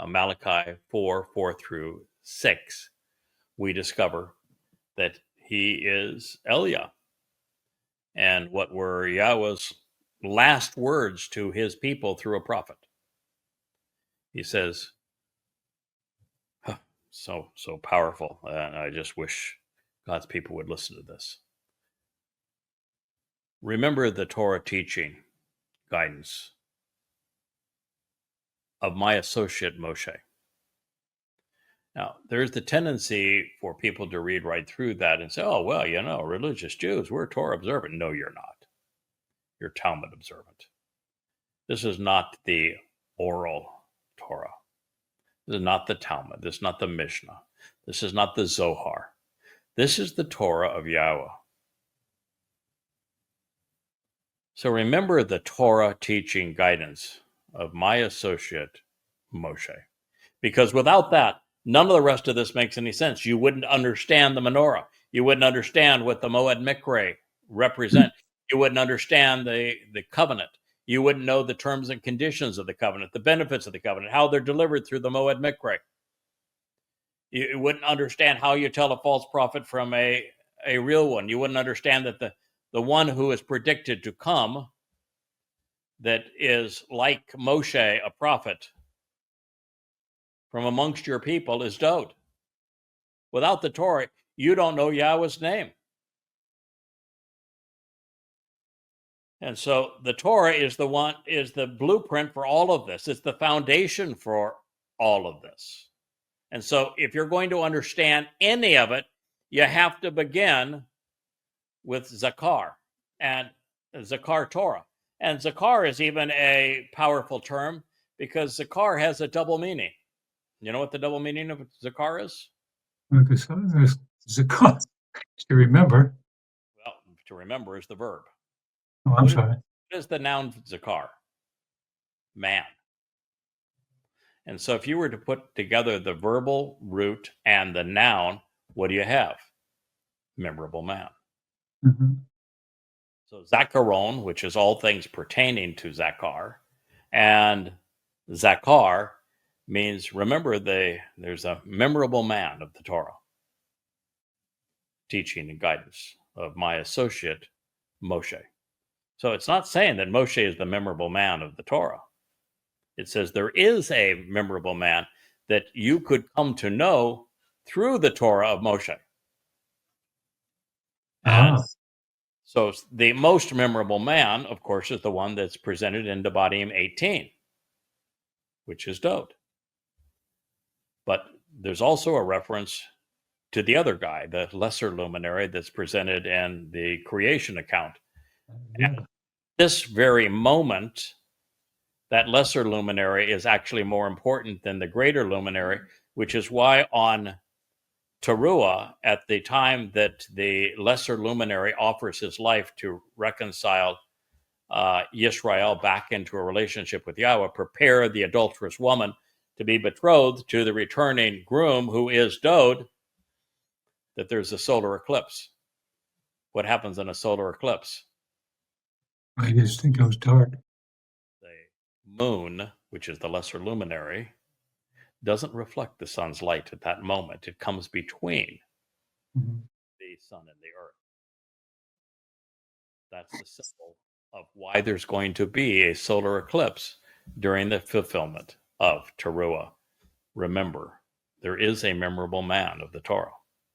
Malachi 4 through 6, we discover that he is Elia. And what were Yahweh's last words to his people through a prophet? He says, so powerful. And I just wish God's people would listen to this. Remember the Torah teaching guidance of my associate Moshe. Now, there's the tendency for people to read right through that and say, oh, well, religious Jews, we're Torah observant. No, you're not. You're Talmud observant. This is not the oral Torah. This is not the Talmud. This is not the Mishnah. This is not the Zohar. This is the Torah of Yahweh. So remember the Torah teaching guidance of my associate Moshe. Because without that, none of the rest of this makes any sense. You wouldn't understand the menorah. You wouldn't understand what the Moed Mikre represent. You wouldn't understand the covenant. You wouldn't know the terms and conditions of the covenant, the benefits of the covenant, how they're delivered through the Moed Mikre. You wouldn't understand how you tell a false prophet from a real one. You wouldn't understand that the one who is predicted to come, that is like Moshe, a prophet from amongst your people, is Dod. Without the Torah, you don't know Yahweh's name. And so the Torah is the blueprint for all of this. It's the foundation for all of this. And so if you're going to understand any of it, you have to begin with Zakar and Zakar Torah. And Zakar is even a powerful term because Zakar has a double meaning. You know what the double meaning of Zakar is? Zakar, to remember. Well, to remember is the verb. Oh, I'm sorry. What is the noun Zakar? Man. And so if you were to put together the verbal root and the noun, what do you have? Memorable man. Mm-hmm. So Zakaron, which is all things pertaining to Zakar, and Zakar means, remember, there's a memorable man of the Torah. Teaching and guidance of my associate Moshe. So it's not saying that Moshe is the memorable man of the Torah. It says there is a memorable man that you could come to know through the Torah of Moshe. And so the most memorable man, of course, is the one that's presented in Devarim 18, which is Dod. But there's also a reference to the other guy, the lesser luminary that's presented in the creation account. At this very moment, that lesser luminary is actually more important than the greater luminary, which is why on Towrah, at the time that the lesser luminary offers his life to reconcile Yisrael back into a relationship with Yahweh, prepare the adulterous woman to be betrothed to the returning groom, who is Dod, that there's a solar eclipse. What happens in a solar eclipse? I just think it goes dark. The moon, which is the lesser luminary, doesn't reflect the sun's light at that moment. It comes between the sun and the earth. That's the symbol of why there's going to be a solar eclipse during the fulfillment of Towrah. Remember, there is a memorable man of the Torah.